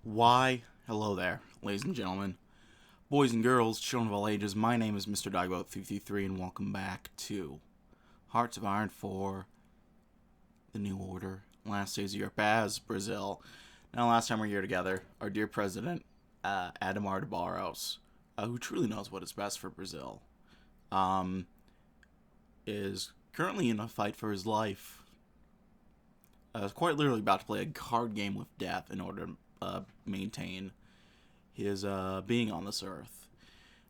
Why, hello there, ladies and gentlemen, boys and girls, children of all ages. My name is Mr. DB333, and welcome back to Hearts of Iron 4, The New Order, Last Days of Europe as Brazil. Now, last time we were here together, our dear president, Adhemar, who truly knows what is best for Brazil, is currently in a fight for his life. Quite literally about to play a card game with death in order to maintain his being on this earth.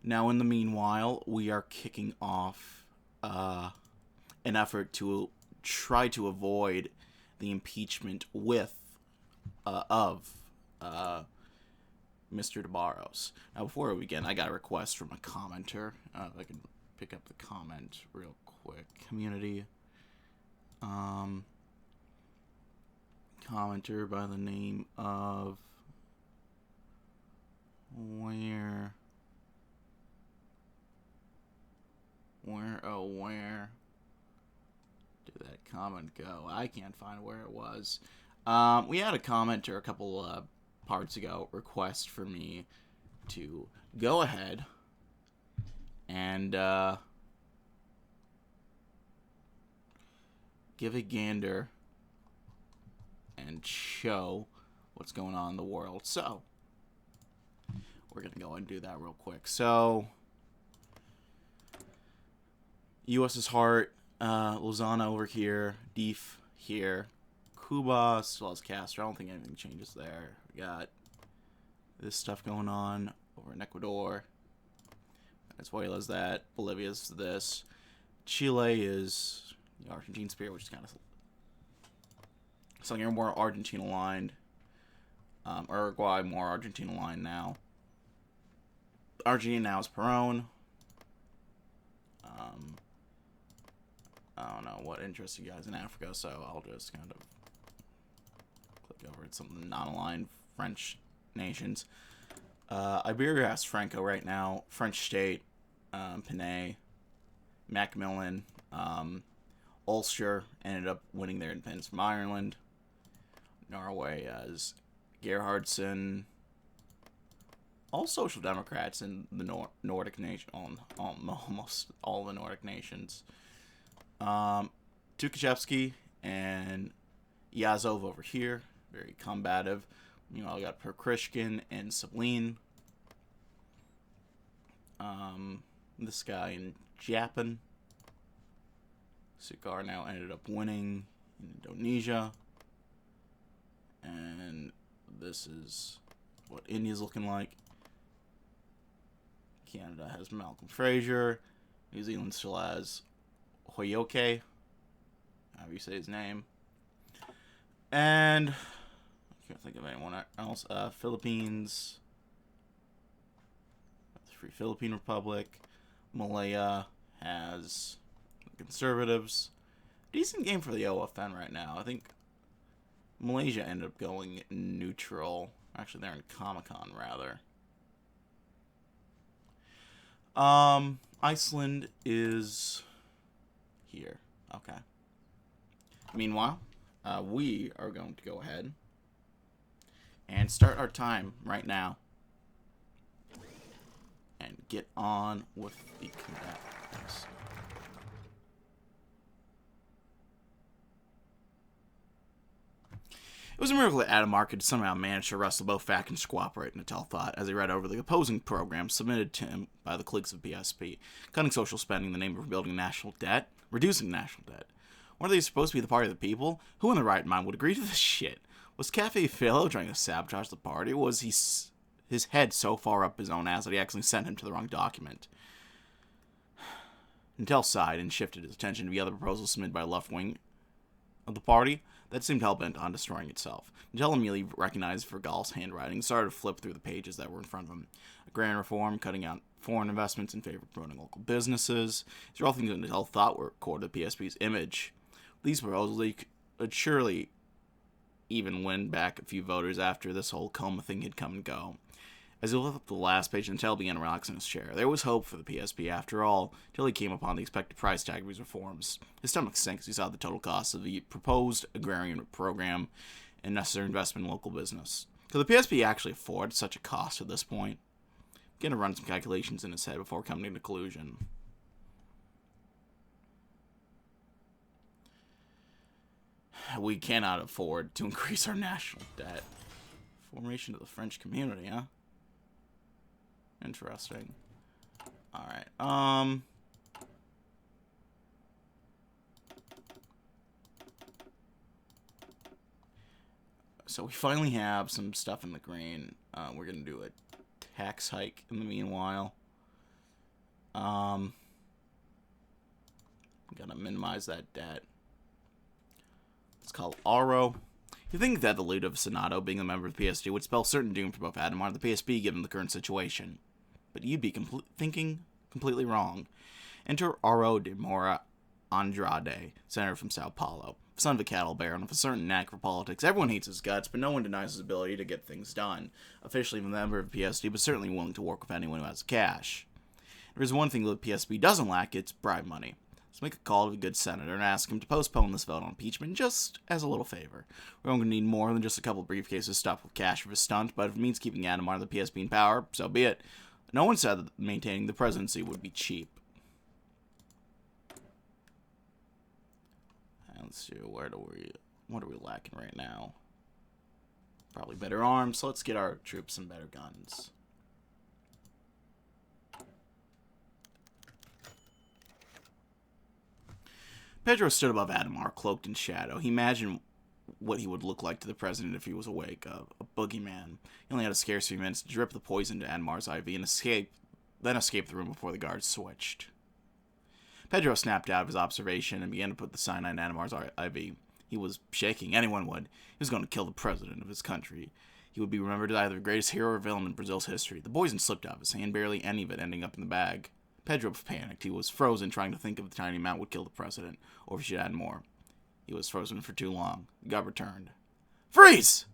Now, in the meanwhile, we are kicking off an effort to try to avoid the impeachment of Mr. DeBarros. Now, before we begin, I got a request from a commenter. If I can pick up the comment real quick. Community. Commenter by the name of where did that comment go? I can't find where it was. We had a commenter a couple parts ago request for me to go ahead and give a gander and show what's going on in the world. So, we're going to go and do that real quick. So, U.S.'s heart, Lozano over here, Deef here, Cuba still has Castro. I don't think anything changes there. We got this stuff going on over in Ecuador. Venezuela's that. Bolivia's this. Chile is the Argentine spirit, which is kind of something more Argentina aligned. Uruguay more Argentina aligned now. Argentina now is Perón. I don't know what interests you guys in Africa, so I'll just kind of click over at some of the non-aligned French nations. Iberia has Franco right now. French state, Panay, Macmillan, Ulster ended up winning their independence from Ireland. Norway as Gerhardsen. All Social Democrats in the Nordic nation, almost all the Nordic nations. Tukhachevsky and Yazov over here, very combative. I got Perkrishkin and Sabline. This guy in Japan. Sugar now ended up winning in Indonesia. And this is what India's looking like. Canada has Malcolm Fraser. New Zealand still has HoI, however you say his name. And I can't think of anyone else. Philippines, the Free Philippine Republic. Malaya has the Conservatives. Decent game for the OFN right now. I think Malaysia ended up going neutral. Actually, they're in Comic-Con, rather. Iceland is here. Okay. Meanwhile, we are going to go ahead and start our time right now and get on with the combat. It was a miracle that Adhemar could somehow manage to wrestle both factions to cooperate, Natal thought, as he read over the opposing programs submitted to him by the cliques of PSP. Cutting social spending in the name of rebuilding national debt, reducing national debt. Weren't they supposed to be the party of the people? Who in their right mind would agree to this shit? Was Cafe Philo trying to sabotage the party, or was his head so far up his own ass that he actually sent him to the wrong document? Natal sighed and shifted his attention to the other proposals submitted by the left wing of the party that seemed hell-bent on destroying itself. Natal immediately recognized Vergal's handwriting and started to flip through the pages that were in front of him. Agrarian reform, cutting out foreign investments in favor of promoting local businesses. These are all things that Natal thought were core to the PSP's image. These proposals, they could surely even win back a few voters after this whole coma thing had come and go. As he looked up the last page, Natal began to relax in his chair. There was hope for the PSP after all, till he came upon the expected price tag of these reforms. His stomach sank as he saw the total cost of the proposed agrarian program and necessary investment in local business. Could the PSP actually afford such a cost at this point? I'm gonna run some calculations in his head before coming to a conclusion. We cannot afford to increase our national debt. Formation of the French community, huh? Interesting. Alright, so we finally have some stuff in the green. We're gonna do a tax hike in the meanwhile. Gonna minimize that debt. It's called RO. You think that the loot of Senato being a member of the PSG would spell certain doom for both Adhemar and the PSP given the current situation. But you'd be thinking completely wrong. Enter R.O. de Moura Andrade, senator from Sao Paulo. Son of a cattle baron with a certain knack for politics. Everyone hates his guts, but no one denies his ability to get things done. Officially a member of the PSD, but certainly willing to work with anyone who has cash. If there's one thing the PSP doesn't lack, it's bribe money. Let's make a call to a good senator and ask him to postpone this vote on impeachment just as a little favor. We're going to need more than just a couple briefcases stuffed with cash for his stunt, but if it means keeping Adhemar and the PSP in power, so be it. No one said that maintaining the presidency would be cheap. Let's see, what are we lacking right now? Probably better arms, so let's get our troops some better guns. Pedro stood above Adhemar, cloaked in shadow. He imagined what he would look like to the president if he was awake, a boogeyman. He only had a scarce few minutes to drip the poison to Adhemar's IV and then escape the room before the guards switched. Pedro snapped out of his observation and began to put the cyanide in Adhemar's IV. He was shaking. Anyone would. He was going to kill the president of his country. He would be remembered as either the greatest hero or villain in Brazil's history. The poison slipped out of his hand, barely any of it ending up in the bag. Pedro panicked. He was frozen, trying to think if the tiny amount would kill the president, or if he should add more. He was frozen for too long. The guard returned. "Freeze!"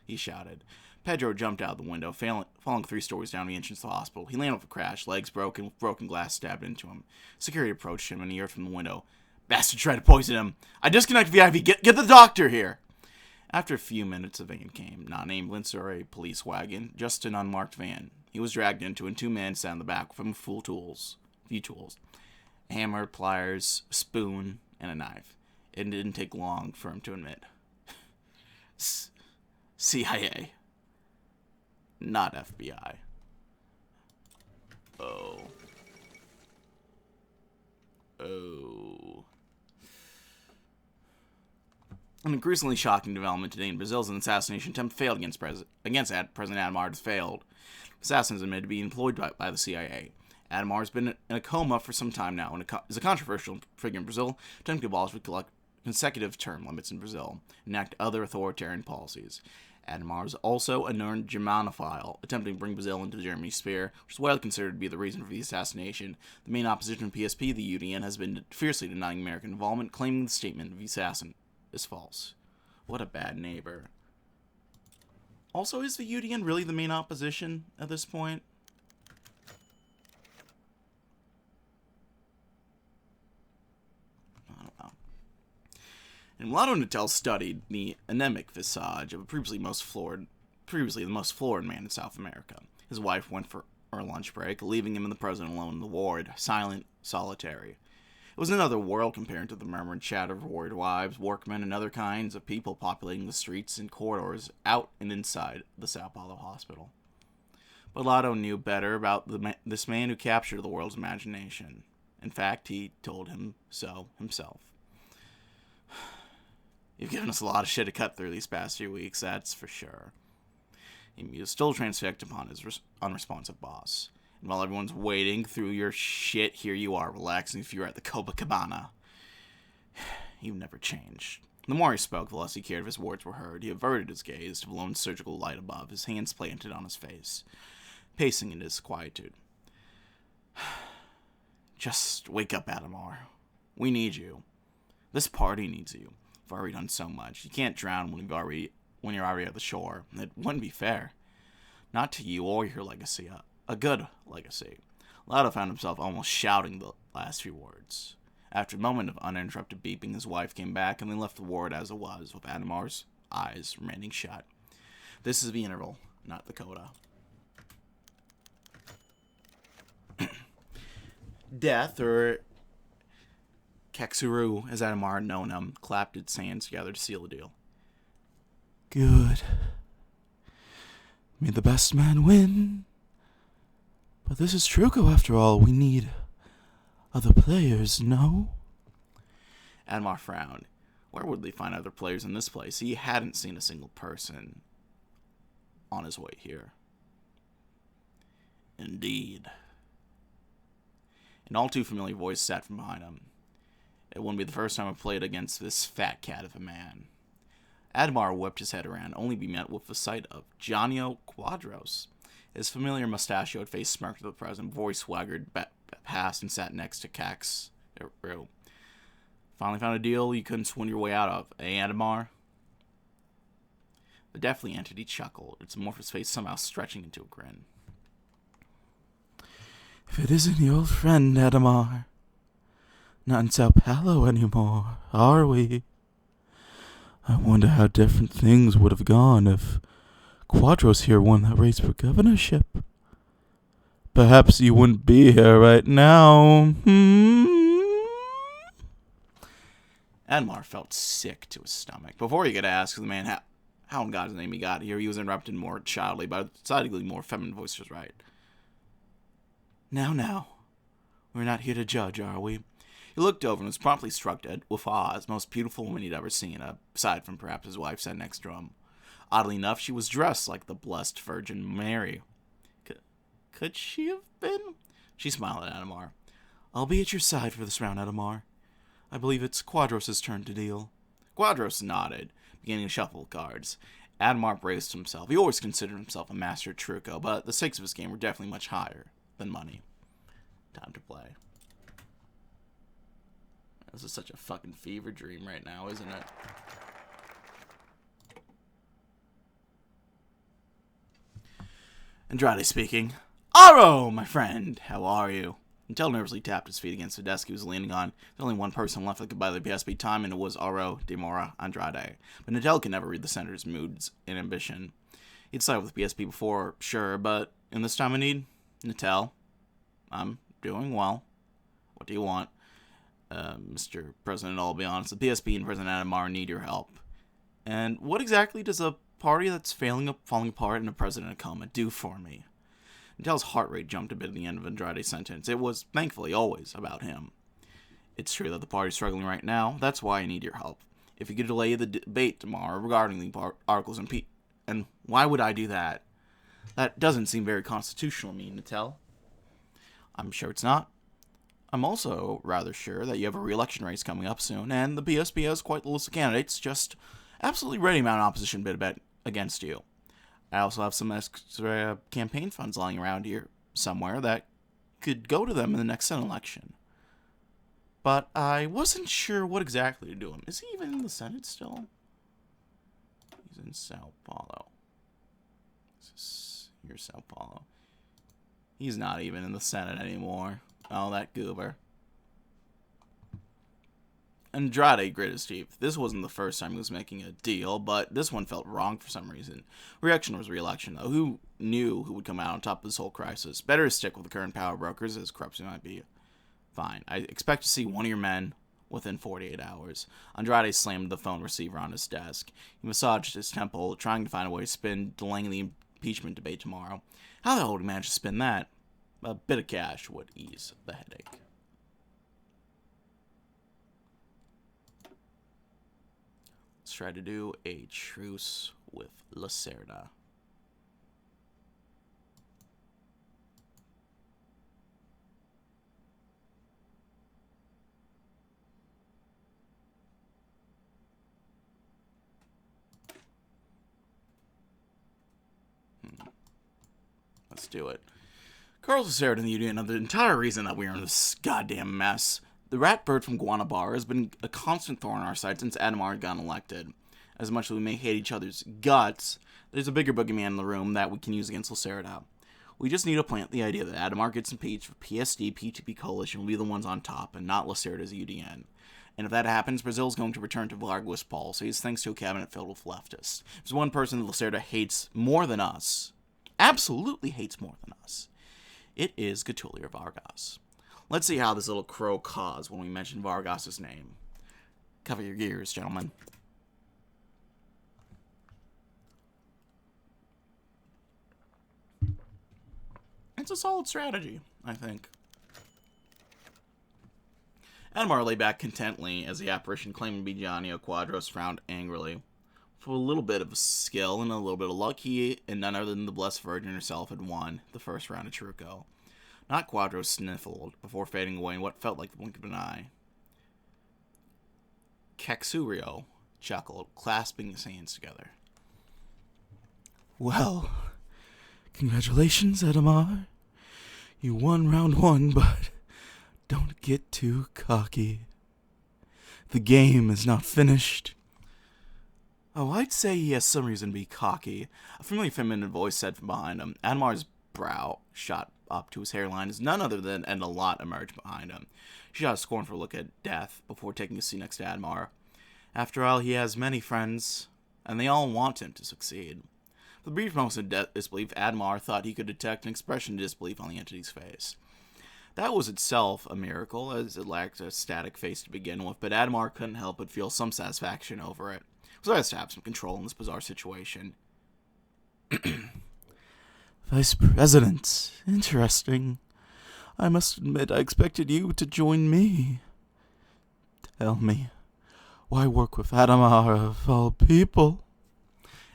he shouted. Pedro jumped out the window, falling 3 stories down the entrance to the hospital. He landed with a crash, legs broken, with broken glass stabbed into him. Security approached him, and he heard from the window, "Bastard tried to poison him. I disconnected the IV. Get the doctor here!" After a few minutes, a van came. Not an ambulance or a police wagon, just an unmarked van. He was dragged into it, and 2 men sat in the back with him with few tools. A hammer, pliers, a spoon, and a knife. It didn't take long for him to admit. CIA. Not FBI. Oh. An increasingly shocking development today in Brazil is an assassination attempt failed against President Adhemar has failed. Assassins admitted to be employed by the CIA. Adhemar has been in a coma for some time now and is a controversial figure in Brazil, attempting to abolish consecutive term limits in Brazil and enact other authoritarian policies. Adhemar is also a known Germanophile, attempting to bring Brazil into Germany's sphere, which is widely considered to be the reason for the assassination. The main opposition to PSP, the UDN, has been fiercely denying American involvement, claiming the statement of the assassin is false. What a bad neighbor. Also, is the UDN really the main opposition at this point? I don't know. And Mulatto Natel studied the anemic visage of a previously the most florid man in South America. His wife went for her lunch break, leaving him and the president alone in the ward, silent, solitary. It was another world compared to the murmur and chatter of worried wives, workmen, and other kinds of people populating the streets and corridors out and inside the Sao Paulo hospital. But Lotto knew better about this man who captured the world's imagination. In fact, he told him so himself. "You've given us a lot of shit to cut through these past few weeks, that's for sure." He mused, still transfixed upon his unresponsive boss. "And while everyone's waiting through your shit, here you are, relaxing if you're at the Copacabana. You've never changed." The more he spoke, the less he cared if his words were heard. He averted his gaze to the lone surgical light above, his hands planted on his face, pacing in disquietude. "Just wake up, Adhemar. We need you. This party needs you. We've already done so much. You can't drown when you're already at the shore. It wouldn't be fair. Not to you or your legacy. A good legacy." Lotto found himself almost shouting the last few words. After a moment of uninterrupted beeping, his wife came back and they left the ward as it was, with Adhemar's eyes remaining shut. This is the interval, not the coda. Death, or Kexuru, as Adhemar had known him, clapped its hands together to seal the deal. Good. May the best man win. But this is Truco after all. We need other players, no? Adhemar frowned. Where would they find other players in this place? He hadn't seen a single person on his way here. Indeed. An all too familiar voice sat from behind him. It wouldn't be the first time I played against this fat cat of a man. Adhemar whipped his head around, only to be met with the sight of Gianio Quadros. His familiar mustachioed face smirked at the present, voice swaggered past and sat next to Cax. Finally found a deal you couldn't swing your way out of, eh, Adhemar? The deathly entity chuckled, its amorphous face somehow stretching into a grin. If it isn't your old friend, Adhemar. Not in Sao Paulo anymore, are we? I wonder how different things would have gone if Quadros here won that race for governorship. Perhaps you wouldn't be here right now. Adhemar felt sick to his stomach. Before he could ask the man how in God's name he got here, he was interrupted more childly by a decidedly more feminine voice to his right. Now, we're not here to judge, are we? He looked over and was promptly struck dead with awe as the most beautiful woman he'd ever seen, aside from perhaps his wife sat next to him. Oddly enough, she was dressed like the Blessed Virgin Mary. Could she have been? She smiled at Adhemar. I'll be at your side for this round, Adhemar. I believe it's Quadros' turn to deal. Quadros nodded, beginning to shuffle cards. Adhemar braced himself. He always considered himself a master at Truco, but the stakes of his game were definitely much higher than money. Time to play. This is such a fucking fever dream right now, isn't it? Andrade speaking. Aro, my friend, how are you? Until nervously tapped his feet against the desk he was leaning on. There's only one person left that could buy the PSP time, and it was Aro de Mora Andrade. But Natel could never read the senator's moods and ambition. He'd sided with the PSP before, sure, but in this time of need, Natel, I'm doing well. What do you want? Mr. President, I'll be honest, the PSP and President Adhemar need your help. And what exactly does a party that's falling apart and a president in a coma do for me? Natel's heart rate jumped a bit at the end of Andrade's sentence. It was, thankfully, always about him. It's true that the party's struggling right now. That's why I need your help. If you could delay the debate tomorrow regarding the articles and why would I do that? That doesn't seem very constitutional to me, Natel. I'm sure it's not. I'm also rather sure that you have a re-election race coming up soon, and the PSP has quite the list of candidates just absolutely ready to mount an opposition bid against you. I also have some extra campaign funds lying around here somewhere that could go to them in the next Senate election. But I wasn't sure what exactly to do him. Is he even in the Senate still? He's in Sao Paulo. Here's Sao Paulo. He's not even in the Senate anymore. Oh, that goober. Andrade grit his teeth. This wasn't the first time he was making a deal, but this one felt wrong for some reason. Reaction was re-election, though. Who knew who would come out on top of this whole crisis? Better to stick with the current power brokers, as corrupt as they might be. Fine. I expect to see one of your men within 48 hours. Andrade slammed the phone receiver on his desk. He massaged his temple, trying to find a way to spin delaying the impeachment debate tomorrow. How the hell would he manage to spin that? A bit of cash would ease the headache. Let's try to do a truce with Lacerda. Let's do it. Carlos Lacerda and the Union are the entire reason that we are in this goddamn mess. The rat bird from Guanabara has been a constant thorn in our side since Adhemar got elected. As much as we may hate each other's guts, there's a bigger boogeyman in the room that we can use against Lacerda. We just need to plant the idea that Adhemar gets impeached for PSD, P2P coalition will be the ones on top, and not Lacerda's UDN. And if that happens, Brazil's going to return to Vargas policies thanks to a cabinet filled with leftists. If there's one person that Lacerda hates more than us, absolutely hates more than us, it is Getulio Vargas. Let's see how this little crow caws when we mention Vargas' name. Cover your ears, gentlemen. It's a solid strategy, I think. Adhemar lay back contently as the apparition claiming to be Gianni Quadros frowned angrily. For a little bit of skill and a little bit of luck, he and none other than the Blessed Virgin herself had won the first round of Truco. Not Quadros sniffled before fading away in what felt like the blink of an eye. Kexurio chuckled, clasping his hands together. Well, congratulations, Adhemar. You won round 1, but don't get too cocky. The game is not finished. Oh, I'd say he has some reason to be cocky, a familiar feminine voice said from behind him. Adhemar's brow shot up to his hairline as none other than Edna Lott emerged behind him. She shot a scornful look at Death before taking a seat next to Adhemar. After all, he has many friends, and they all want him to succeed. For the brief moment of disbelief, Adhemar thought he could detect an expression of disbelief on the entity's face. That was itself a miracle, as it lacked a static face to begin with, but Adhemar couldn't help but feel some satisfaction over it. It was nice to have some control in this bizarre situation. Vice President, interesting. I must admit I expected you to join me. Tell me, why work with Adhemar of all people?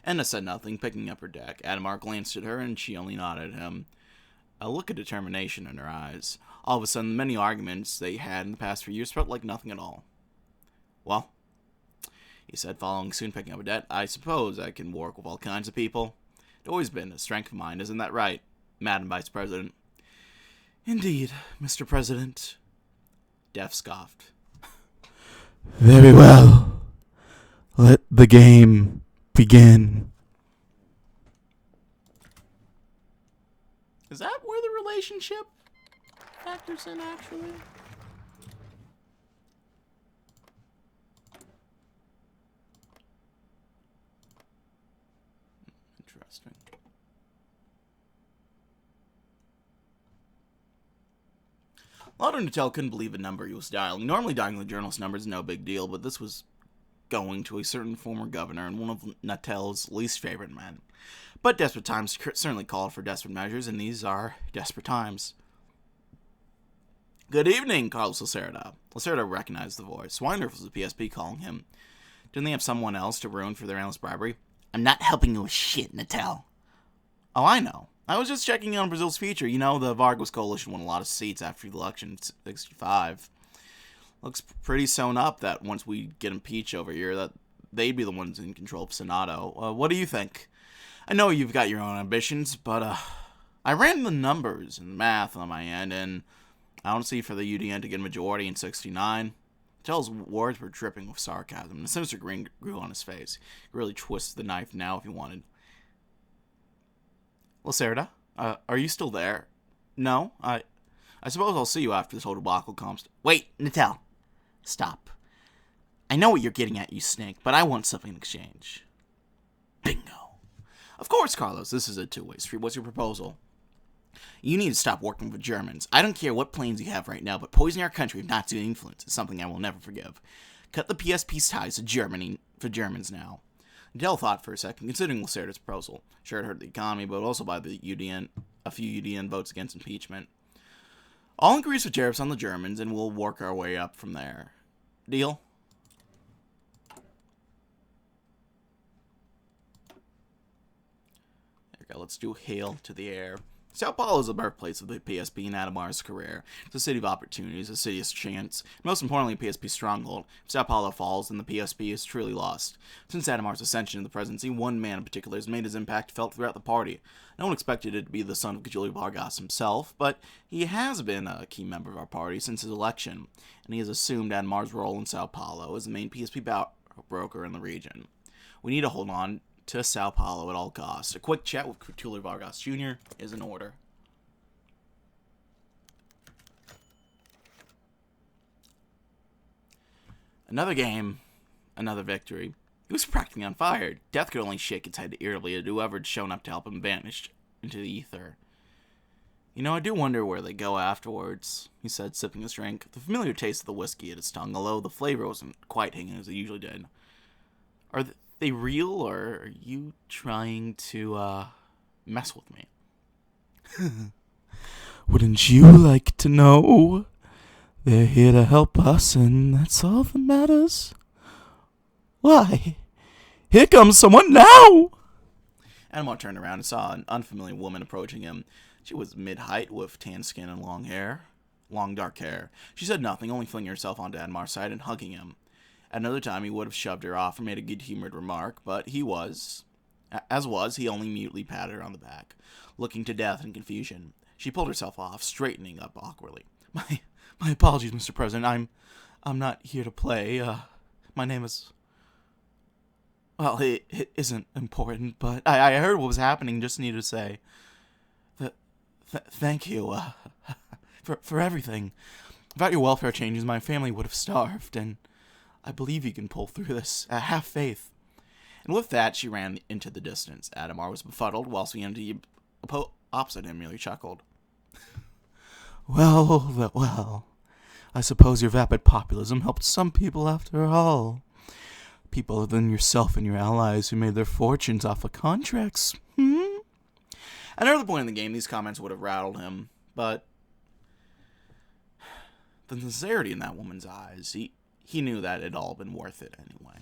Edna said nothing, picking up her deck. Adhemar glanced at her, and she only nodded at him. A look of determination in her eyes. All of a sudden, the many arguments they had in the past few years felt like nothing at all. Well, he said, following soon, picking up a deck, I suppose I can work with all kinds of people. It's always been a strength of mine, isn't that right, Madam Vice President? Indeed, Mr. President. Death scoffed. Very well. Let the game begin. Is that where the relationship factors in, actually? Interesting. Lauder Natel couldn't believe the number he was dialing. Normally dialing the journalist's number is no big deal, but this was going to a certain former governor and one of Natel's least favorite men. But desperate times certainly called for desperate measures, and these are desperate times. Good evening, Carlos Lacerda. Lacerda recognized the voice. Wonder if it was the PSP calling him. Didn't they have someone else to ruin for their endless bribery? I'm not helping you with shit, Natel. Oh, I know. I was just checking in on Brazil's future. You know, the Vargas coalition won a lot of seats after the election in 65. Looks pretty sewn up that once we get impeached over here, that they'd be the ones in control of Senado. What do you think? I know you've got your own ambitions, but I ran the numbers and math on my end, and I don't see for the UDN to get a majority in 69. Tel's words were dripping with sarcasm, and a sinister grin grew on his face. He really twisted the knife now if he wanted. Lacerda, are you still there? No, I suppose I'll see you after this whole debacle comes. Wait, Natel. Stop. I know what you're getting at, you snake, but I want something in exchange. Bingo. Of course, Carlos, this is a two-way street. What's your proposal? You need to stop working for Germans. I don't care what plans you have right now, but poisoning our country with Nazi influence is something I will never forgive. Cut the PSP's ties to Germany for Germans now. Dell thought for a second, considering Lacerda's proposal. Sure, it hurt the economy, but also by the UDN, a few UDN votes against impeachment. I'll increase the tariffs on the Germans, and we'll work our way up from there. Deal? There we go. Let's do Hail to the Air. Sao Paulo is the birthplace of the PSP and Adhemar's career. It's a city of opportunities, a city of chance, and most importantly, a PSP stronghold. If Sao Paulo falls, then the PSP is truly lost. Since Adhemar's ascension to the presidency, one man in particular has made his impact felt throughout the party. No one expected it to be the son of Getulio Vargas himself, but he has been a key member of our party since his election, and he has assumed Adhemar's role in Sao Paulo as the main PSP broker in the region. We need to hold on to Sao Paulo at all costs. A quick chat with Getulio Vargas Jr. is in order. Another game, another victory. He was practically on fire. Death could only shake its head irritably at whoever had shown up to help him vanished into the ether. You know, I do wonder where they go afterwards, he said, sipping his drink. The familiar taste of the whiskey at his tongue, although the flavor wasn't quite hitting as it usually did. Are they real, or are you trying to, mess with me? Wouldn't you like to know? They're here to help us, and that's all that matters. Why? Here comes someone now! Adhemar turned around and saw an unfamiliar woman approaching him. She was mid-height with tan skin and long dark hair. She said nothing, only flinging herself onto Adhemar's side and hugging him. At another time, he would have shoved her off or made a good-humored remark, but he only mutely patted her on the back, looking to Death in confusion. She pulled herself off, straightening up awkwardly. My apologies, Mr. President. I'm not here to play. My name is... Well, it isn't important, but I heard what was happening. Just needed to say that thank you for everything. Without your welfare changes, my family would have starved, and I believe you can pull through this. Have faith. And with that, she ran into the distance. Adhemar was befuddled, whilst the empty opposite him merely chuckled. Well, I suppose your vapid populism helped some people after all. People other than yourself and your allies who made their fortunes off of contracts. At another point in the game, these comments would have rattled him, but the sincerity in that woman's eyes, he knew that it had all been worth it anyway.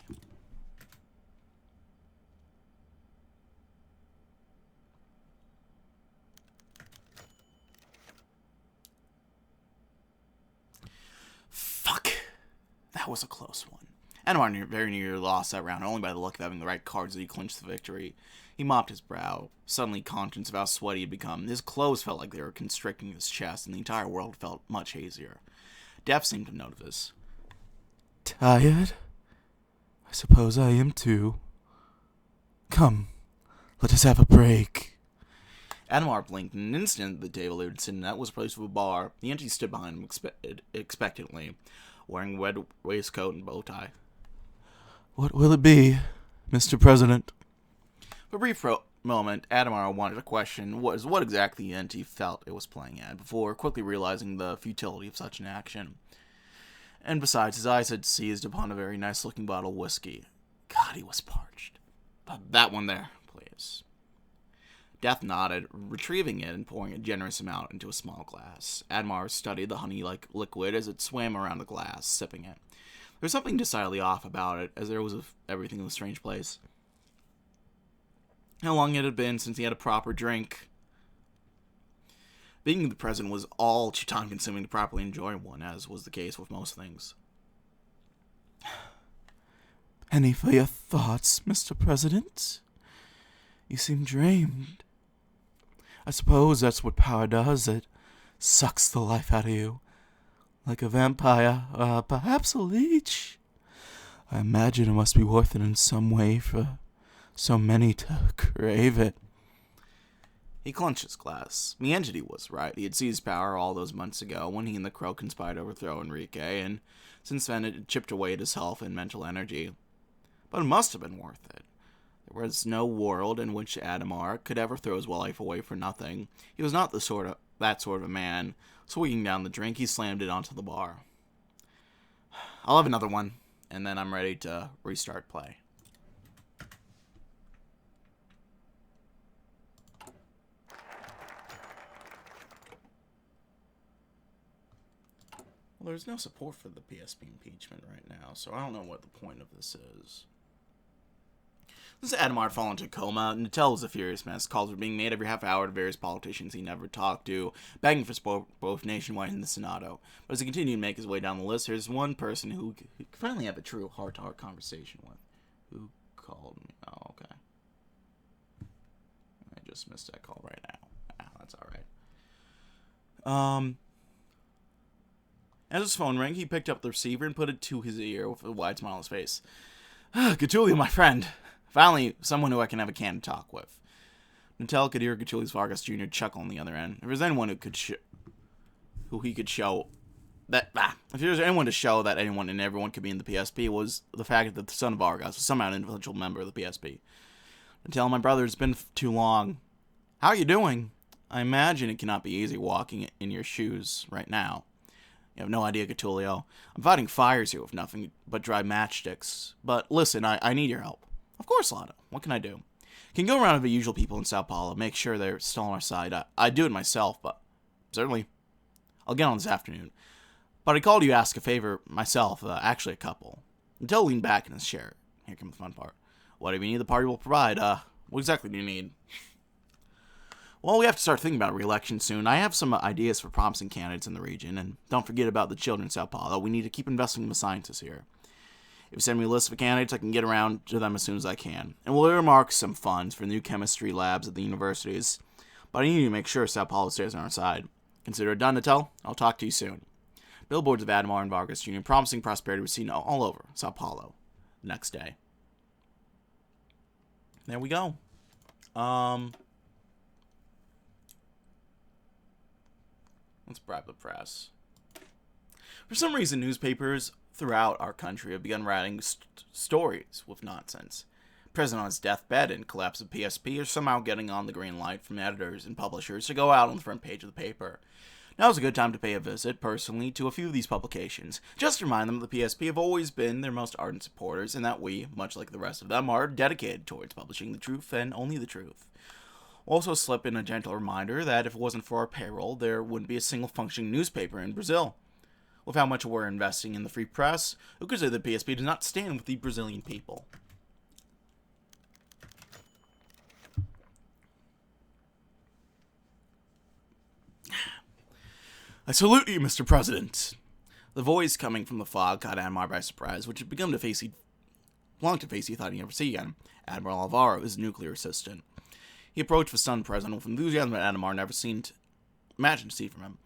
Fuck. That was a close one. Adhemar very nearly lost that round, only by the luck of having the right cards that he clinched the victory. He mopped his brow, suddenly conscious of how sweaty he had become. His clothes felt like they were constricting his chest, and the entire world felt much hazier. Death seemed to notice this. Tired? I suppose I am too. Come, let us have a break. Adhemar blinked. In an instant, the table they were sitting at was replaced with a bar. The entity stood behind him expectantly, wearing a red waistcoat and bow tie. What will it be, Mr. President? For a brief moment, Adhemar wanted to question what exactly the entity felt it was playing at, before quickly realizing the futility of such an action. And besides, his eyes had seized upon a very nice-looking bottle of whiskey. God, he was parched. That one there, please. Death nodded, retrieving it and pouring a generous amount into a small glass. Adhemar studied the honey-like liquid as it swam around the glass, sipping it. There was something decidedly off about it, as there was of everything in the strange place. How long it had been since he had a proper drink. Being the president was all too time-consuming to properly enjoy one, as was the case with most things. Penny for your thoughts, Mr. President. You seem drained. I suppose that's what power does. It sucks the life out of you. Like a vampire, perhaps a leech. I imagine it must be worth it in some way for so many to crave it. He clenched his glass. The entity was right. He had seized power all those months ago when he and the Crow conspired to overthrow Enrique, and since then it had chipped away at his health and mental energy. But it must have been worth it. There was no world in which Adhemar could ever throw his life away for nothing. He was not that sort of a man. Swinging down the drink, he slammed it onto the bar. I'll have another one, and then I'm ready to restart play. Well, there's no support for the PSP impeachment right now, so I don't know what the point of this is. Since Adhemar had fallen into a coma, Natel was a furious mess. Calls were being made every half hour to various politicians he never talked to, begging for support both nationwide and the Senado. But as he continued to make his way down the list, there's one person who could finally have a true heart-to-heart conversation with. Who called me? Oh, okay. I just missed that call right now. That's alright. As his phone rang, he picked up the receiver and put it to his ear with a wide smile on his face. Gattulio, my friend. Finally, someone who I can have a candid talk with. Natel could hear Gattulio Vargas Jr. chuckle on the other end. If there was anyone who he could show if there's anyone to show that anyone and everyone could be in the PSP, was the fact that the son of Vargas was somehow an individual member of the PSP. I tell my brother, it's been too long. How are you doing? I imagine it cannot be easy walking in your shoes right now. You have no idea, Gatulio. I'm fighting fires here with nothing but dry matchsticks. But listen, I need your help. Of course, Lana. What can I do? Can go around with the usual people in Sao Paulo, make sure they're still on our side. I'd do it myself, but certainly. I'll get on this afternoon. But I called you to ask a favor myself, actually a couple. Until leaned back in his chair. Here comes the fun part. Whatever you need, the party will provide. What exactly do you need? Well, we have to start thinking about re-election soon. I have some ideas for promising candidates in the region, and don't forget about the children in Sao Paulo. We need to keep investing in the scientists here. If you send me a list of candidates, I can get around to them as soon as I can. And we'll earmark some funds for new chemistry labs at the universities. But I need to make sure Sao Paulo stays on our side. Consider it done, Natel. I'll talk to you soon. Billboards of Adhemar and Vargas Jr. promising prosperity were seen all over Sao Paulo. Next day. There we go. Let's bribe the press. For some reason, newspapers throughout our country have begun writing stories with nonsense. President on his deathbed and collapse of PSP are somehow getting on the green light from editors and publishers to go out on the front page of the paper. Now's a good time to pay a visit, personally, to a few of these publications. Just to remind them that the PSP have always been their most ardent supporters, and that we, much like the rest of them, are dedicated towards publishing the truth and only the truth. Also slip in a gentle reminder that if it wasn't for our payroll, there wouldn't be a single functioning newspaper in Brazil. With how much we're investing in the free press, who could say the PSP does not stand with the Brazilian people? I salute you, Mr. President. The voice coming from the fog caught Adhemar by surprise, which had begun to face he thought he'd never see again. Admiral Alvaro, his nuclear assistant. He approached the stunned president with enthusiasm that Adhemar never imagined to see from him.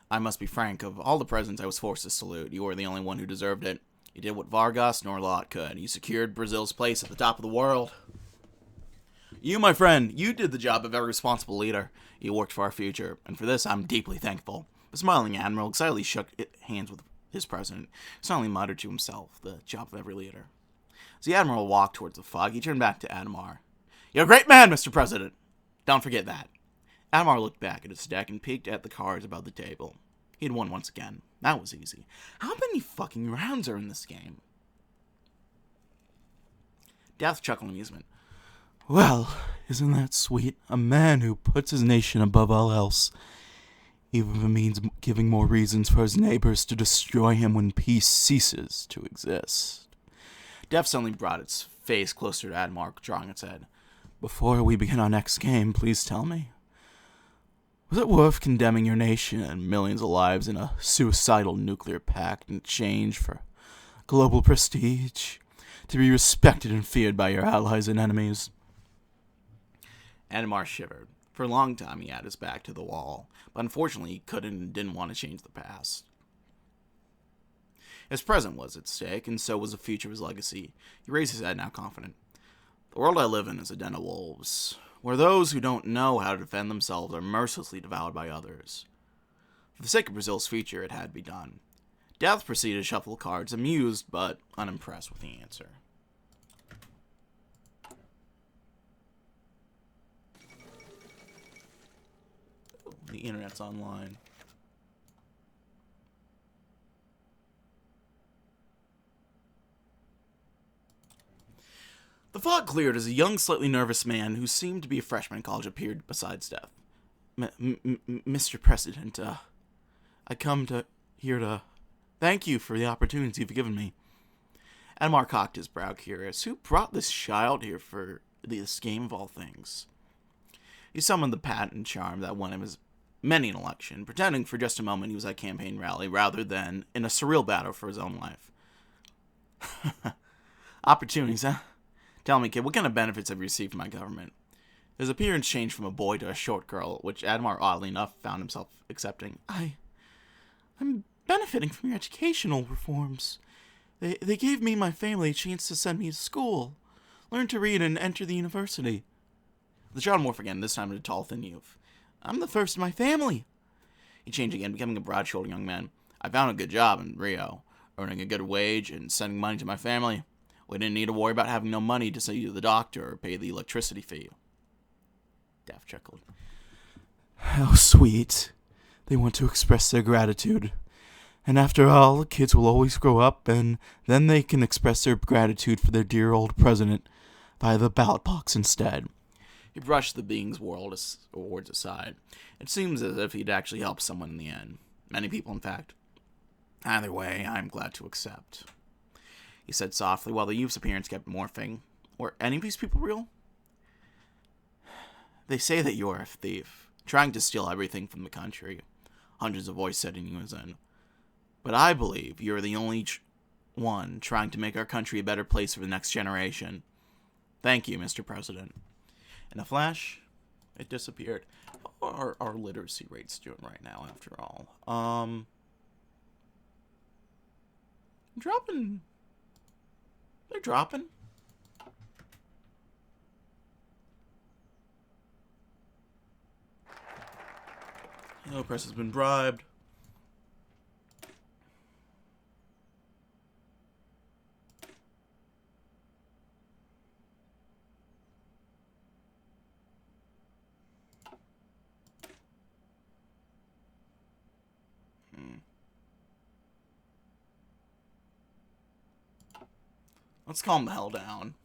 I must be frank, of all the presidents I was forced to salute, you were the only one who deserved it. You did what Vargas nor Lot could. You secured Brazil's place at the top of the world. You, my friend, you did the job of every responsible leader. You worked for our future, and for this I'm deeply thankful. The smiling admiral excitedly shook hands with his president, silently muttered to himself, the job of every leader. As the admiral walked towards the fog, he turned back to Adhemar. You're a great man, Mr. President. Don't forget that. Adhemar looked back at his deck and peeked at the cards above the table. He had won once again. That was easy. How many fucking rounds are in this game? Death chuckled in amusement. Well, isn't that sweet? A man who puts his nation above all else, even if it means giving more reasons for his neighbors to destroy him when peace ceases to exist. Death suddenly brought its face closer to Adhemar, drawing its head. Before we begin our next game, please tell me, was it worth condemning your nation and millions of lives in a suicidal nuclear pact in exchange for global prestige, to be respected and feared by your allies and enemies? Adhemar shivered. For a long time, he had his back to the wall, but unfortunately, he couldn't and didn't want to change the past. His present was at stake, and so was the future of his legacy. He raised his head, now confident. The world I live in is a den of wolves, where those who don't know how to defend themselves are mercilessly devoured by others. For the sake of Brazil's future, it had to be done. Death proceeded to shuffle the cards, amused but unimpressed with the answer. The internet's online. The fog cleared as a young, slightly nervous man who seemed to be a freshman in college appeared beside Death. Mr. President, I come here to thank you for the opportunity you've given me. Adhemar cocked his brow, curious. Who brought this child here for this game of all things? He summoned the patent charm that won him his many an election, pretending for just a moment he was at a campaign rally rather than in a surreal battle for his own life. Opportunities, huh? Tell me, kid, what kind of benefits have you received from my government? His appearance changed from a boy to a short girl, which Adhemar, oddly enough, found himself accepting. I'm benefiting from your educational reforms. They gave me and my family a chance to send me to school, learn to read, and enter the university. The child morphed again, this time to a tall, thin youth. I'm the first in my family. He changed again, becoming a broad-shouldered young man. I found a good job in Rio, earning a good wage and sending money to my family. We didn't need to worry about having no money to see the doctor or pay the electricity fee. Daff chuckled. How sweet. They want to express their gratitude. And after all, kids will always grow up, and then they can express their gratitude for their dear old president via the ballot box instead. He brushed the being's words aside. It seems as if he'd actually helped someone in the end. Many people, in fact. Either way, I'm glad to accept. He said softly while the youth's appearance kept morphing. Were any of these people real? They say that you're a thief, trying to steal everything from the country. Hundreds of voices said in unison. But I believe you're the only one trying to make our country a better place for the next generation. Thank you, Mr. President. In a flash, it disappeared. How are our literacy rates doing right now, after all? Dropping. They're dropping. No press has been bribed. Let's calm the hell down.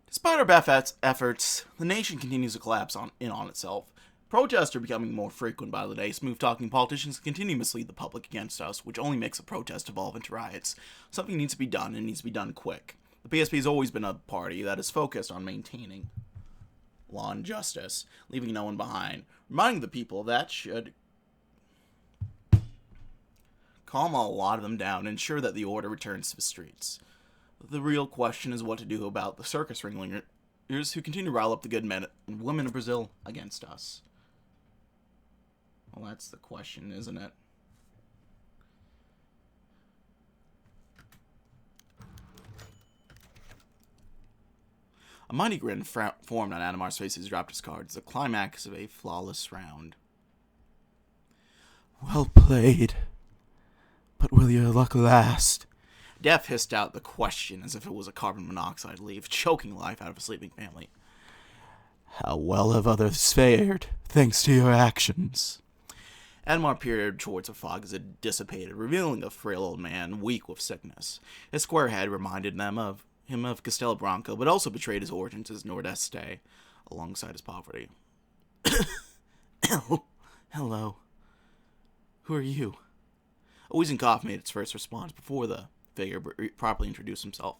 Despite our best efforts, the nation continues to collapse in on itself. Protests are becoming more frequent by the day. Smooth-talking politicians continue to mislead the public against us, which only makes a protest evolve into riots. Something needs to be done, and it needs to be done quick. The PSP has always been a party that is focused on maintaining law and justice, leaving no one behind. Reminding the people that should calm a lot of them down and ensure that the order returns to the streets. The real question is what to do about the circus ringleaders who continue to rile up the good men and women of Brazil against us. Well, that's the question, isn't it? A mighty grin formed on Adhemar's face as he dropped his cards, the climax of a flawless round. Well played. But will your luck last? Death hissed out the question as if it was a carbon monoxide leaf, choking life out of a sleeping family. How well have others fared, thanks to your actions? Adhemar peered towards the fog as it dissipated, revealing a frail old man, weak with sickness. His square head reminded him of Castelo Branco, but also betrayed his origins as Nordeste, alongside his poverty. Hello. Who are you? A wheezing cough made its first response before the figure properly introduced himself.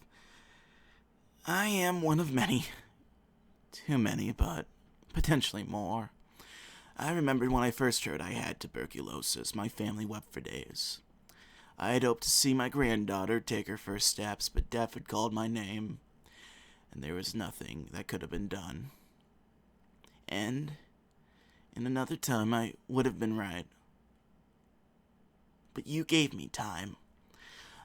I am one of many. Too many, but potentially more. I remembered when I first heard I had tuberculosis. My family wept for days. I had hoped to see my granddaughter take her first steps, but death had called my name, and there was nothing that could have been done. And in another time, I would have been right. But you gave me time.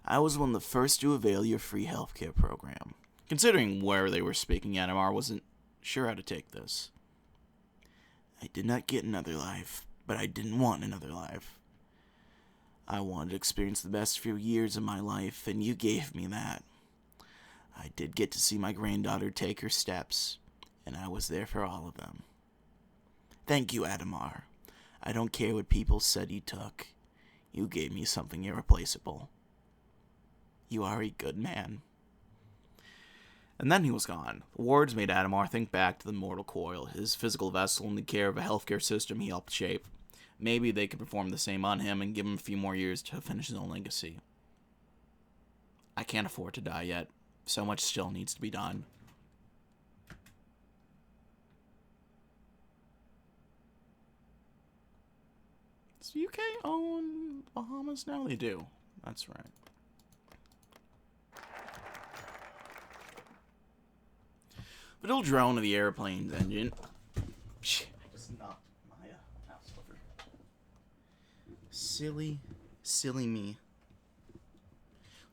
I was one of the first to avail your free healthcare program. Considering where they were speaking, Adhemar wasn't sure how to take this. I did not get another life, but I didn't want another life. I wanted to experience the best few years of my life, and you gave me that. I did get to see my granddaughter take her steps, and I was there for all of them. Thank you, Adhemar. I don't care what people said you took. You gave me something irreplaceable. You are a good man. And then he was gone. The words made Adhemar think back to the mortal coil, his physical vessel in the care of a healthcare system he helped shape. Maybe they could perform the same on him and give him a few more years to finish his own legacy. I can't afford to die yet. So much still needs to be done. Does the UK own Bahamas now? They do. That's right. The little drone of the airplane's engine. I just knocked my mouse over. Silly me.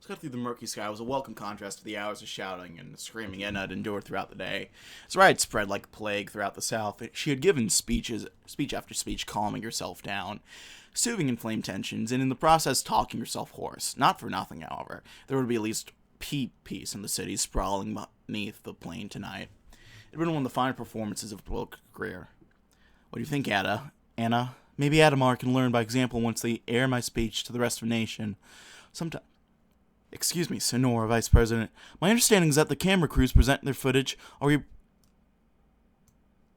Cut through the murky sky was a welcome contrast to the hours of shouting and screaming Edna had endured throughout the day. As riot spread like a plague throughout the South, she had given speech after speech, calming herself down, soothing inflamed tensions, and in the process talking herself hoarse. Not for nothing, however. There would be at least peace in the city sprawling beneath the plain tonight. It had been one of the finer performances of a political career. What do you think, Anna? Maybe Adhemar can learn by example once they air my speech to the rest of the nation. Excuse me, Senor Vice President. My understanding is that the camera crews present their footage already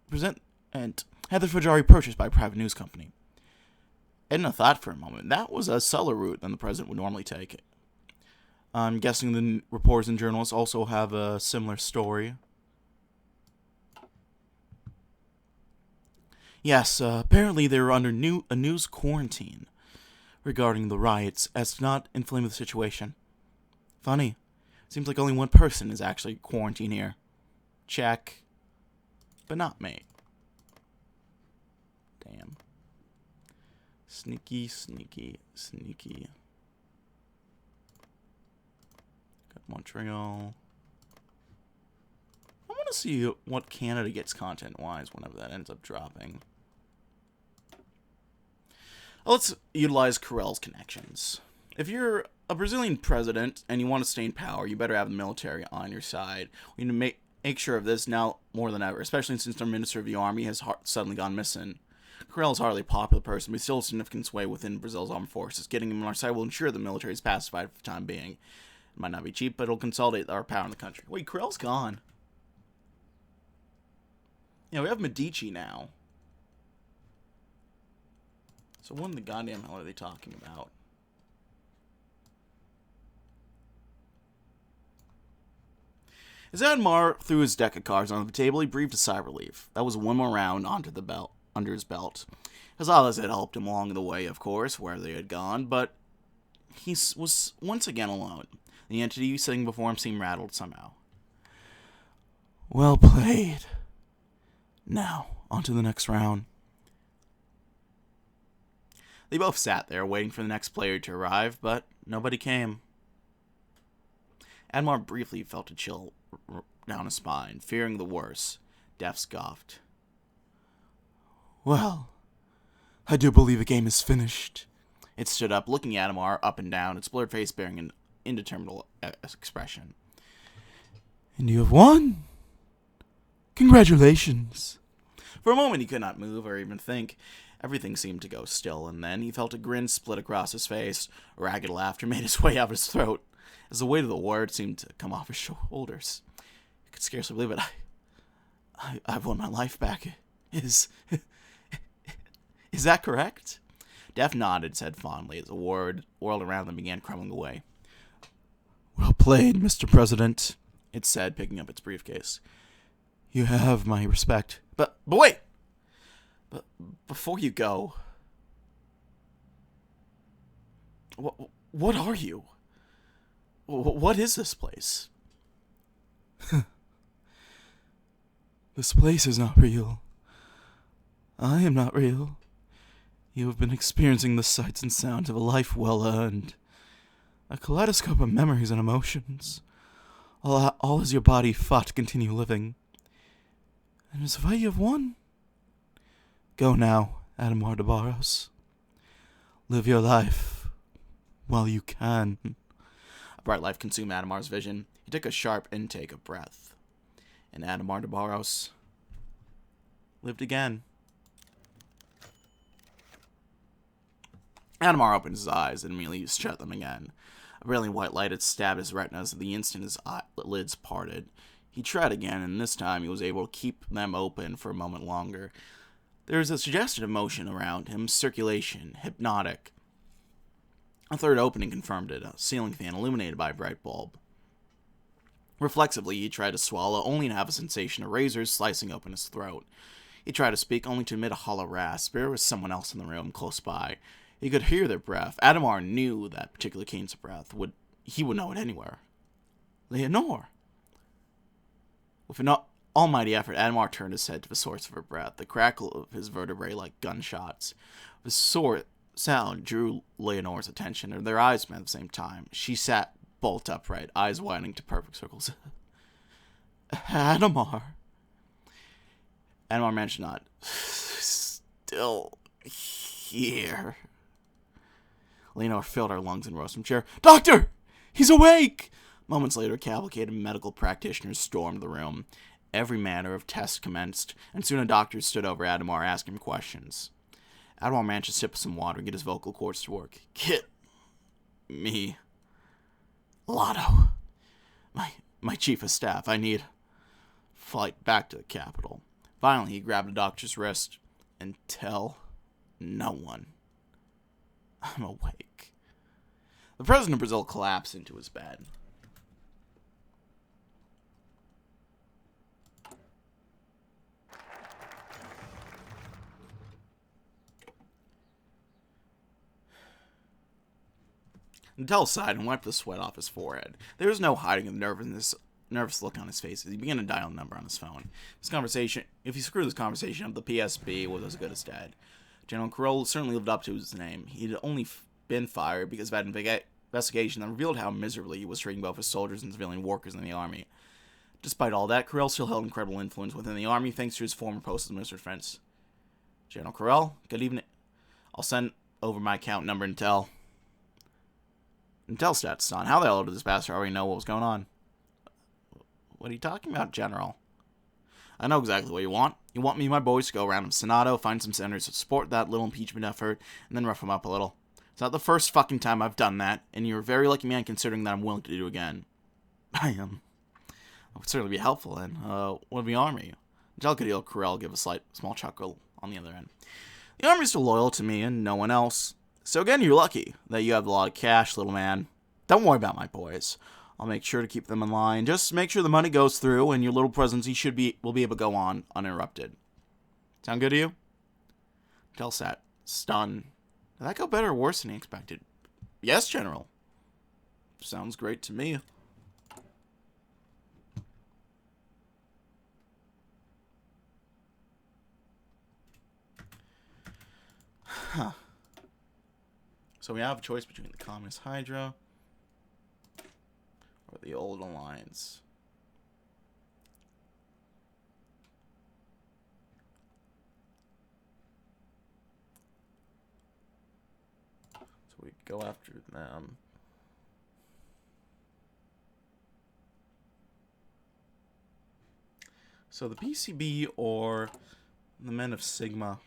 purchased by a private news company. Edna thought for a moment. That was a subtler route than the president would normally take. I'm guessing the reporters and journalists also have a similar story. Yes, apparently they were under a news quarantine regarding the riots as to not inflame the situation. Funny. Seems like only one person is actually quarantined here. Check. But not me. Damn. Sneaky. Got Montreal. I want to see what Canada gets content-wise whenever that ends up dropping. Let's utilize Carell's connections. If you're a Brazilian president and you want to stay in power, you better have the military on your side. We need to make sure of this now more than ever, especially since our Minister of the Army has suddenly gone missing. Carell is hardly a popular person, but still a significant sway within Brazil's armed forces. Getting him on our side will ensure the military is pacified for the time being. It might not be cheap, but it'll consolidate our power in the country. Wait, Carell's gone. Yeah, we have Medici now. So what in the goddamn hell are they talking about? As Adhemar threw his deck of cards onto the table, he breathed a sigh of relief. That was one more round under his belt. His allies had helped him along the way, of course, where they had gone, but he was once again alone. The entity sitting before him seemed rattled somehow. Well played. Now, on to the next round. They both sat there, waiting for the next player to arrive, but nobody came. Adhemar briefly felt a chill down his spine, fearing the worst. Death scoffed. Well, I do believe the game is finished. It stood up, looking at Adhemar up and down, its blurred face bearing an indeterminable expression. And you have won. Congratulations. For a moment he could not move or even think. Everything seemed to go still, and then he felt a grin split across his face. Ragged laughter made its way out of his throat, as the weight of the words seemed to come off his shoulders. He could scarcely believe it. I've won my life back. Is that correct? Death nodded his head fondly as the world around them began crumbling away. Well played, Mr. President, it said, picking up its briefcase. You have my respect. But wait! But before you go... What are you? What is this place? This place is not real. I am not real. You have been experiencing the sights and sounds of a life well earned. A kaleidoscope of memories and emotions. All as your body fought to continue living. And as if I have won. Go now, Adhemar de Barros. Live your life while you can. A bright light consumed Adhemar's vision. He took a sharp intake of breath. And Adhemar de Barros lived again. Adhemar opened his eyes and immediately shut them again. A brilliant white light had stabbed his retinas at the instant his lids parted. He tried again, and this time he was able to keep them open for a moment longer. There was a suggestive motion around him, circulation, hypnotic. A third opening confirmed it, a ceiling fan illuminated by a bright bulb. Reflexively, he tried to swallow, only to have a sensation of razors slicing open his throat. He tried to speak, only to emit a hollow rasp. There was someone else in the room, close by. He could hear their breath. Adhemar knew that particular cadence of breath. He would know it anywhere. Leonore! With an almighty effort, Adhemar turned his head to the source of her breath, the crackle of his vertebrae like gunshots. The sound drew Leonore's attention, and their eyes met at the same time. She sat bolt upright, eyes widening to perfect circles. Adhemar. Adhemar managed to nod. Still here. Leonor filled her lungs and rose from chair. Doctor! He's awake! Moments later, a cavalcade of medical practitioners stormed the room. Every manner of test commenced, and soon a doctor stood over Adhemar asking him questions. Adhemar managed to sip some water and get his vocal cords to work. Get me Lotto. My chief of staff. I need flight back to the capital. Finally, he grabbed the doctor's wrist and tell no one I'm awake. The president of Brazil collapsed into his bed. Natel sighed and wiped the sweat off his forehead. There was no hiding the nervous look on his face as he began to dial a number on his phone. If he screwed this conversation up, the PSB was as good as dead. General Carroll certainly lived up to his name. He'd only been fired because of an investigation that revealed how miserably he was treating both his soldiers and civilian workers in the army. Despite all that, Carroll still held incredible influence within the army thanks to his former post as Minister of Defense. General Carroll, good evening. I'll send over my account number and tell. Stats, son. How the hell did this bastard already know what was going on? What are you talking about, General? I know exactly what you want. You want me and my boys to go around in Senado, find some senators to support that little impeachment effort, and then rough them up a little. It's not the first fucking time I've done that, and you're a very lucky man considering that I'm willing to do it again. I am. It would certainly be helpful, and what of the army? Delgadil Carell gave a small chuckle on the other end. The army's still loyal to me and no one else. So again, you're lucky that you have a lot of cash, little man. Don't worry about my boys. I'll make sure to keep them in line. Just make sure the money goes through, and your little presidency will be able to go on uninterrupted. Sound good to you? Telsat, stunned. Did that go better or worse than he expected? Yes, General. Sounds great to me. Huh. So we have a choice between the Communist Hydra or the Old Alliance. So we go after them. So the PCB or the Men of Sigma.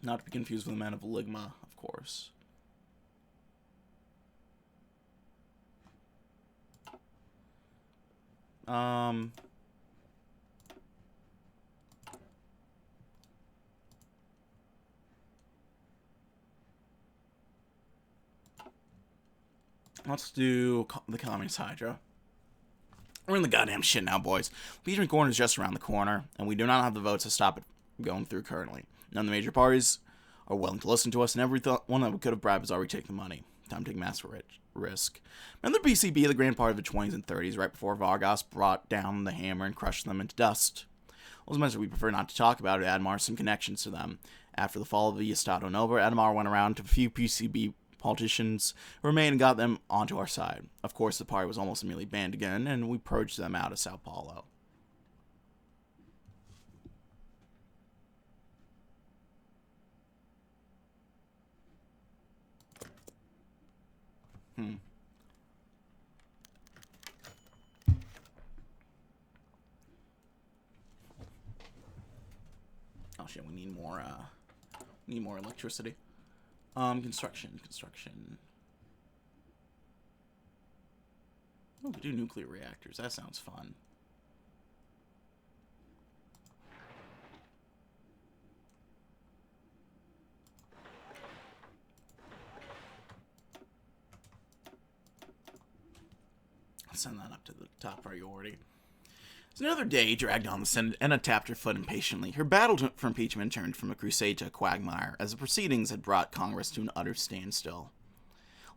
Not to be confused with the Men of Ligma, of course. Let's do the Communist Hydra. We're in the goddamn shit now, boys. Impeachment corner is just around the corner, and we do not have the votes to stop it going through currently. None of the major parties are willing to listen to us, and every one that we could have bribed has already taken the money. Time to take massive risk. Remember the PCB, the grand party of the 20s and 30s, right before Vargas brought down the hammer and crushed them into dust? Well, as much as we prefer not to talk about it, Adhemar has some connections to them. After the fall of the Estado Novo, Adhemar went around to a few PCB politicians who remained and got them onto our side. Of course, the party was almost immediately banned again, and we purged them out of Sao Paulo. Oh shit, we need more electricity. Construction. Oh, we do nuclear reactors. That sounds fun. Let's send that up to the top priority. As another day dragged on, the Senate, Enna tapped her foot impatiently. Her battle for impeachment turned from a crusade to a quagmire, as the proceedings had brought Congress to an utter standstill.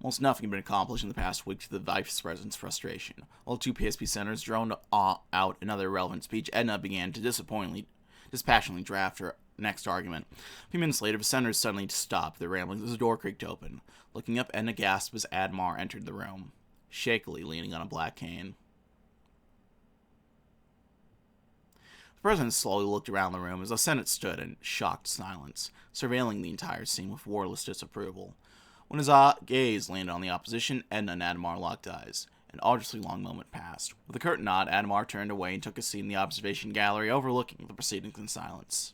Almost nothing had been accomplished in the past week to the vice president's frustration. While two PSP senators droned out another irrelevant speech, Edna began to dispassionately draft her next argument. A few minutes later, the senators suddenly stopped their ramblings as the door creaked open. Looking up, Edna gasped as Adhemar entered the room. shakily leaning on a black cane. The president slowly looked around the room as the Senate stood in shocked silence, surveilling the entire scene with warless disapproval. When his gaze landed on the opposition, Edna and Adhemar locked eyes. An arduously long moment passed. With a curt nod, Adhemar turned away and took a seat in the observation gallery, overlooking the proceedings in silence.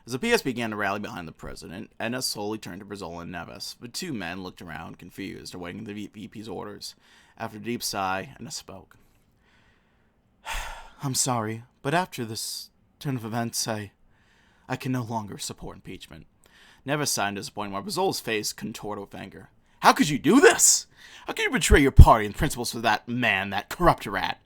As the PS began to rally behind the president, Edna slowly turned to Brizola and Neves. The two men looked around, confused, awaiting the VP's orders. After a deep sigh, Edna spoke. I'm sorry, but after this turn of events, I can no longer support impeachment. Neves sighed in disappointment, while Brizola's face contorted with anger. How could you do this? How could you betray your party and principles for that man, that corrupt rat?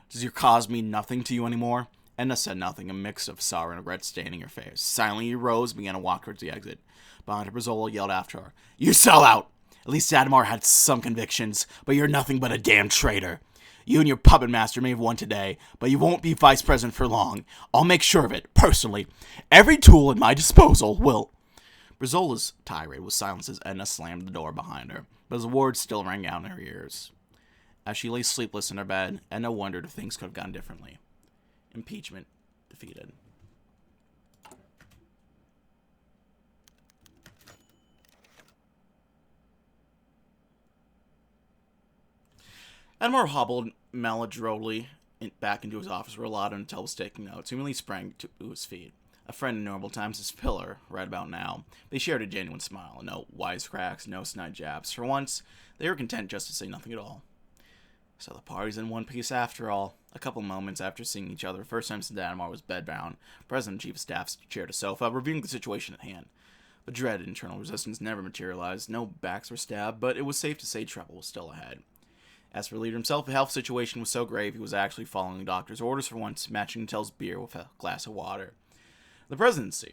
Does your cause mean nothing to you anymore? Edna said nothing, a mix of sorrow and regret staining her face. Silently, he rose and began to walk towards the exit. Behind her, Brizola yelled after her. You sell out! At least Adhemar had some convictions, but you're nothing but a damn traitor. You and your puppet master may have won today, but you won't be vice president for long. I'll make sure of it, personally. Every tool at my disposal will... Brizola's tirade was silenced as Edna slammed the door behind her, but his words still rang out in her ears. As she lay sleepless in her bed, Edna wondered if things could have gone differently. Impeachment defeated. Adhemar hobbled maladroitly back into his office where Alada and Tel was taking notes. He immediately sprang to his feet. A friend in normal times, his pillar, right about now. They shared a genuine smile. No wisecracks, no snide jabs. For once, they were content just to say nothing at all. So the party's in one piece after all. A couple moments after seeing each other, first time since Adhemar was bedbound, President and Chief of Staff shared a sofa, reviewing the situation at hand. The dreaded internal resistance never materialized. No backs were stabbed, but it was safe to say trouble was still ahead. As for the leader himself, the health situation was so grave he was actually following the doctor's orders for once, matching Tel's beer with a glass of water. The presidency.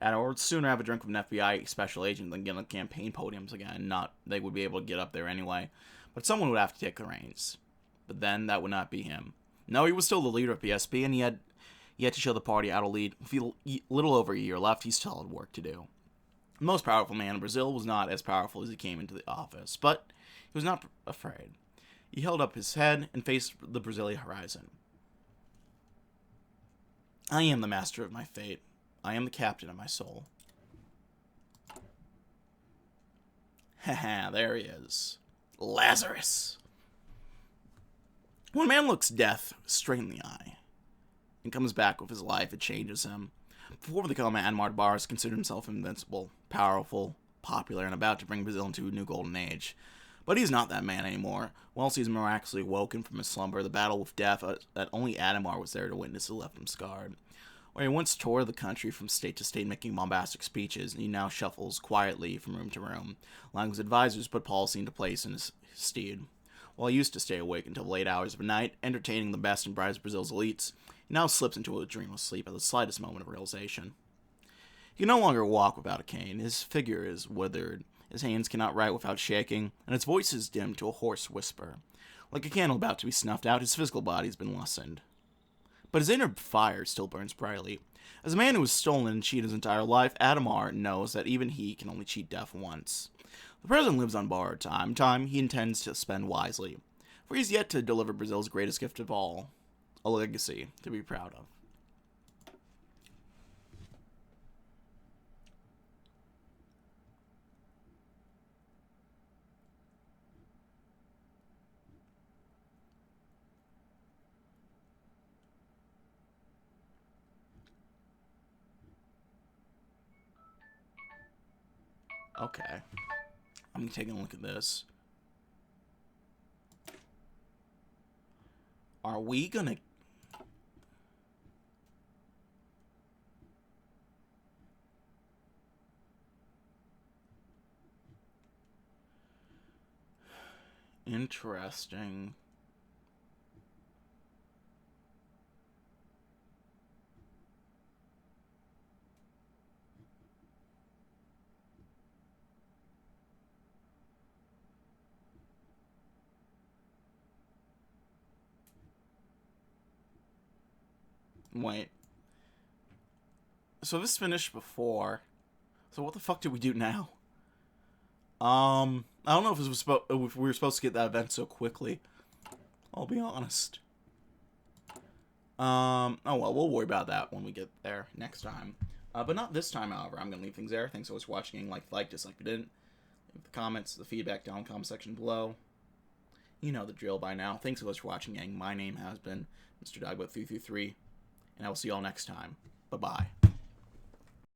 Adhemar would sooner have a drink with an FBI special agent than get on campaign podiums again. Not they would be able to get up there anyway, but someone would have to take the reins. But then that would not be him. No, he was still the leader of PSP, and he had to show the party how to lead. With a little over a year left, he still had work to do. The most powerful man in Brazil was not as powerful as he came into the office, but he was not afraid. He held up his head and faced the Brazilian horizon. I am the master of my fate. I am the captain of my soul. Haha, there he is. Lazarus. When a man looks death straight in the eye and comes back with his life, it changes him. Before the coma, Adhemar Barros considered himself invincible, powerful, popular, and about to bring Brazil into a new golden age. But he's not that man anymore. Once he's miraculously woken from his slumber, the battle with death that only Adhemar was there to witness had left him scarred. Where he once toured the country from state to state making bombastic speeches, he now shuffles quietly from room to room, allowing his advisors to put policy into place in his stead. While he used to stay awake until the late hours of the night, entertaining the best and brightest of Brazil's elites, he now slips into a dreamless sleep at the slightest moment of realization. He can no longer walk without a cane, his figure is withered, his hands cannot write without shaking, and his voice is dimmed to a hoarse whisper. Like a candle about to be snuffed out, his physical body has been lessened. But his inner fire still burns brightly. As a man who has stolen and cheated his entire life, Adhemar knows that even he can only cheat death once. The president lives on borrowed time he intends to spend wisely, for he is yet to deliver Brazil's greatest gift of all, a legacy to be proud of. Okay. I'm taking a look at this. Are we gonna... Interesting. Wait. So this finished before. So what the fuck do we do now? I don't know if if we were supposed to get that event so quickly. I'll be honest. Oh well, we'll worry about that when we get there next time. But not this time, however. I'm gonna leave things there. Thanks so much for watching. Like, dislike, if you didn't. Leave the comments, the feedback down in the comment section below. You know the drill by now. Thanks so much for watching, gang. My name has been Mr. Dogboat333, and I will see you all next time. Bye-bye.